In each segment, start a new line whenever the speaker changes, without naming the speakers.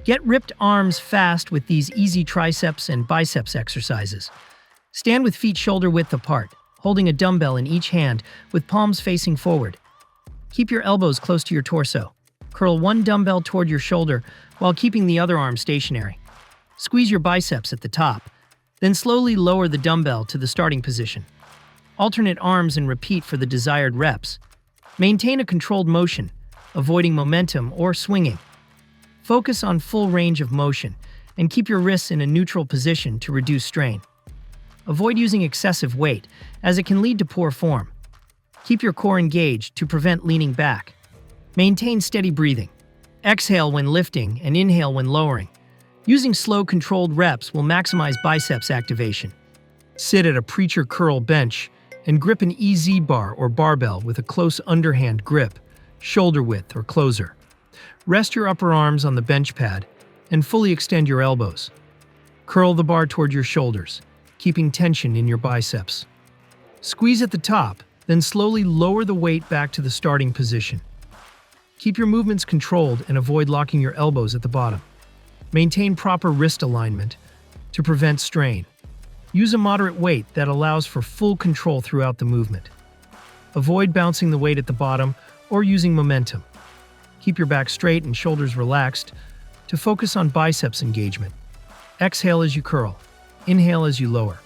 Get ripped arms fast with these easy triceps and biceps exercises. Stand with feet shoulder width apart, holding a dumbbell in each hand with palms facing forward. Keep your elbows close to your torso. Curl one dumbbell toward your shoulder while keeping the other arm stationary. Squeeze your biceps at the top, then slowly lower the dumbbell to the starting position. Alternate arms and repeat for the desired reps. Maintain a controlled motion, avoiding momentum or swinging. Focus on full range of motion and keep your wrists in a neutral position to reduce strain. Avoid using excessive weight, as it can lead to poor form. Keep your core engaged to prevent leaning back. Maintain steady breathing. Exhale when lifting and inhale when lowering. Using slow, controlled reps will maximize biceps activation. Sit at a preacher curl bench and grip an EZ bar or barbell with a close underhand grip, shoulder width or closer. Rest your upper arms on the bench pad and fully extend your elbows. Curl the bar toward your shoulders, keeping tension in your biceps. Squeeze at the top, then slowly lower the weight back to the starting position. Keep your movements controlled and avoid locking your elbows at the bottom. Maintain proper wrist alignment to prevent strain. Use a moderate weight that allows for full control throughout the movement. Avoid bouncing the weight at the bottom or using momentum. Keep your back straight and shoulders relaxed to focus on biceps engagement. Exhale as you curl. Inhale as you lower.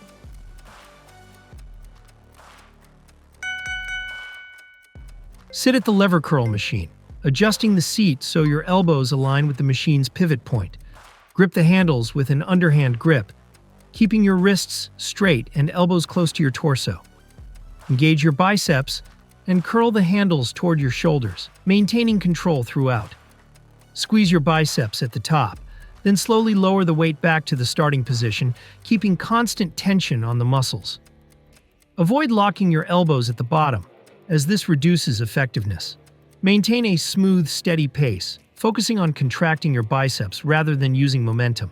Sit at the lever curl machine, adjusting the seat so your elbows align with the machine's pivot point. Grip the handles with an underhand grip, keeping your wrists straight and elbows close to your torso. Engage your biceps and curl the handles toward your shoulders, maintaining control throughout. Squeeze your biceps at the top, then slowly lower the weight back to the starting position, keeping constant tension on the muscles. Avoid locking your elbows at the bottom, as this reduces effectiveness. Maintain a smooth, steady pace, focusing on contracting your biceps rather than using momentum.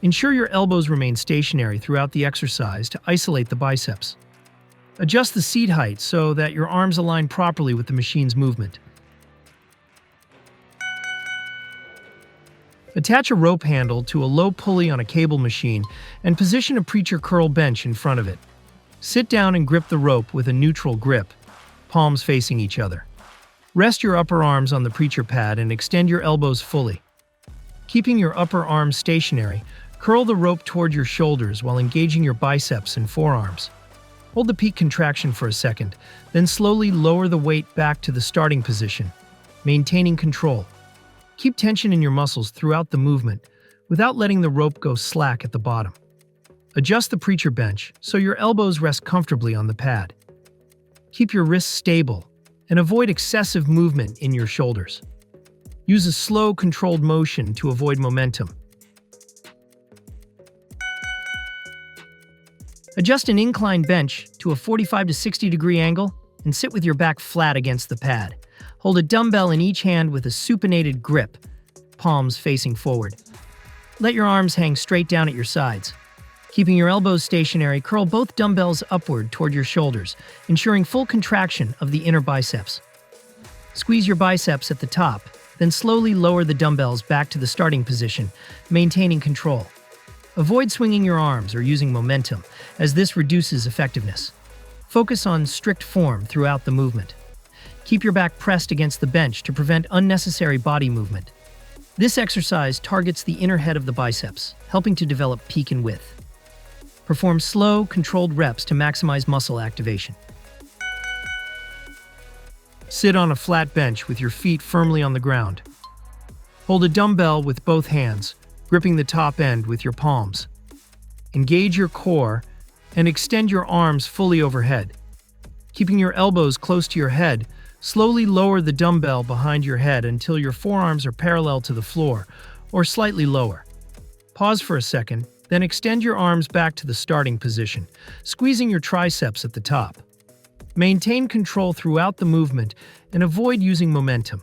Ensure your elbows remain stationary throughout the exercise to isolate the biceps. Adjust the seat height so that your arms align properly with the machine's movement. Attach a rope handle to a low pulley on a cable machine and position a preacher curl bench in front of it. Sit down and grip the rope with a neutral grip, palms facing each other. Rest your upper arms on the preacher pad and extend your elbows fully. Keeping your upper arms stationary, curl the rope toward your shoulders while engaging your biceps and forearms. Hold the peak contraction for a second, then slowly lower the weight back to the starting position, maintaining control. Keep tension in your muscles throughout the movement without letting the rope go slack at the bottom. Adjust the preacher bench so your elbows rest comfortably on the pad. Keep your wrists stable and avoid excessive movement in your shoulders. Use a slow, controlled motion to avoid momentum. Adjust an incline bench to a 45 to 60 degree angle and sit with your back flat against the pad. Hold a dumbbell in each hand with a supinated grip, palms facing forward. Let your arms hang straight down at your sides. Keeping your elbows stationary, curl both dumbbells upward toward your shoulders, ensuring full contraction of the inner biceps. Squeeze your biceps at the top, then slowly lower the dumbbells back to the starting position, maintaining control. Avoid swinging your arms or using momentum, as this reduces effectiveness. Focus on strict form throughout the movement. Keep your back pressed against the bench to prevent unnecessary body movement. This exercise targets the inner head of the biceps, helping to develop peak and width. Perform slow, controlled reps to maximize muscle activation. Sit on a flat bench with your feet firmly on the ground. Hold a dumbbell with both hands, gripping the top end with your palms. Engage your core and extend your arms fully overhead. Keeping your elbows close to your head, slowly lower the dumbbell behind your head until your forearms are parallel to the floor, or slightly lower. Pause for a second, then extend your arms back to the starting position, squeezing your triceps at the top. Maintain control throughout the movement and avoid using momentum.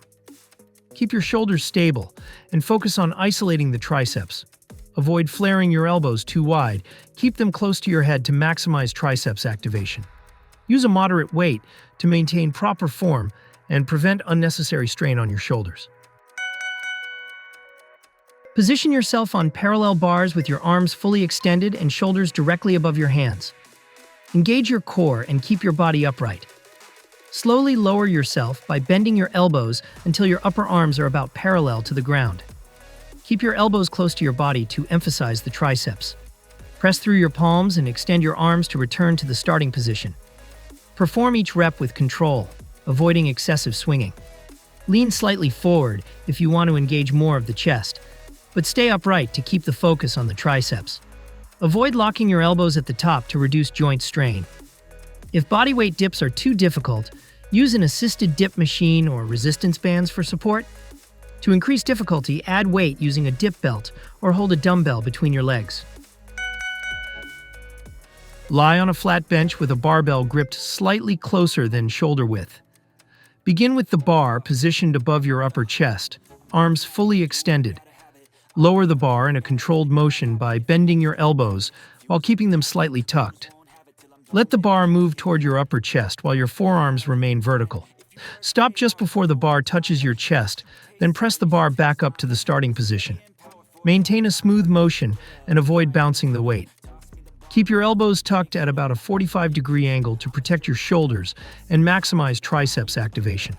Keep your shoulders stable and focus on isolating the triceps. Avoid flaring your elbows too wide. Keep them close to your head to maximize triceps activation. Use a moderate weight to maintain proper form and prevent unnecessary strain on your shoulders. Position yourself on parallel bars with your arms fully extended and shoulders directly above your hands. Engage your core and keep your body upright. Slowly lower yourself by bending your elbows until your upper arms are about parallel to the ground. Keep your elbows close to your body to emphasize the triceps. Press through your palms and extend your arms to return to the starting position. Perform each rep with control, avoiding excessive swinging. Lean slightly forward if you want to engage more of the chest, but stay upright to keep the focus on the triceps. Avoid locking your elbows at the top to reduce joint strain. If bodyweight dips are too difficult, use an assisted dip machine or resistance bands for support. To increase difficulty, add weight using a dip belt or hold a dumbbell between your legs. Lie on a flat bench with a barbell gripped slightly closer than shoulder width. Begin with the bar positioned above your upper chest, arms fully extended. Lower the bar in a controlled motion by bending your elbows while keeping them slightly tucked. Let the bar move toward your upper chest while your forearms remain vertical. Stop just before the bar touches your chest, then press the bar back up to the starting position. Maintain a smooth motion and avoid bouncing the weight. Keep your elbows tucked at about a 45-degree angle to protect your shoulders and maximize triceps activation.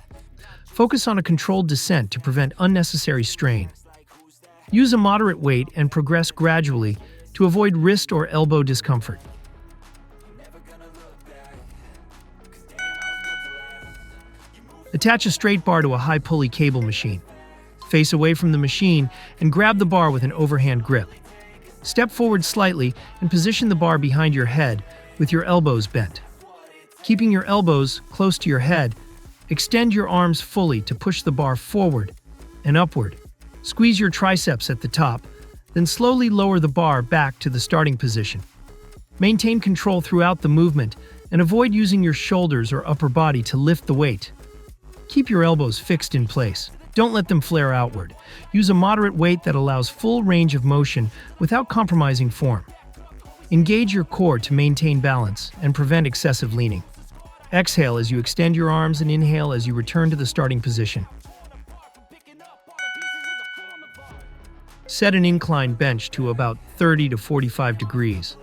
Focus on a controlled descent to prevent unnecessary strain. Use a moderate weight and progress gradually to avoid wrist or elbow discomfort. Attach a straight bar to a high pulley cable machine. Face away from the machine and grab the bar with an overhand grip. Step forward slightly and position the bar behind your head with your elbows bent. Keeping your elbows close to your head, extend your arms fully to push the bar forward and upward. Squeeze your triceps at the top, then slowly lower the bar back to the starting position. Maintain control throughout the movement and avoid using your shoulders or upper body to lift the weight. Keep your elbows fixed in place. Don't let them flare outward. Use a moderate weight that allows full range of motion without compromising form. Engage your core to maintain balance and prevent excessive leaning. Exhale as you extend your arms and inhale as you return to the starting position. Set an incline bench to about 30 to 45 degrees.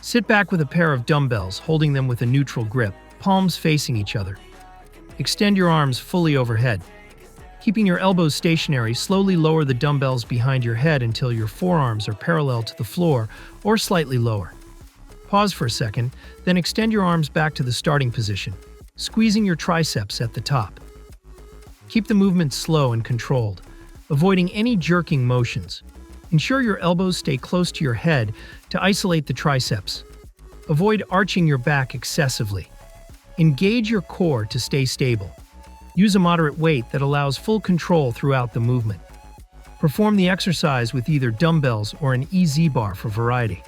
Sit back with a pair of dumbbells, holding them with a neutral grip, palms facing each other. Extend your arms fully overhead. Keeping your elbows stationary, slowly lower the dumbbells behind your head until your forearms are parallel to the floor or slightly lower. Pause for a second, then extend your arms back to the starting position, squeezing your triceps at the top. Keep the movement slow and controlled, avoiding any jerking motions. Ensure your elbows stay close to your head to isolate the triceps. Avoid arching your back excessively. Engage your core to stay stable. Use a moderate weight that allows full control throughout the movement. Perform the exercise with either dumbbells or an EZ bar for variety.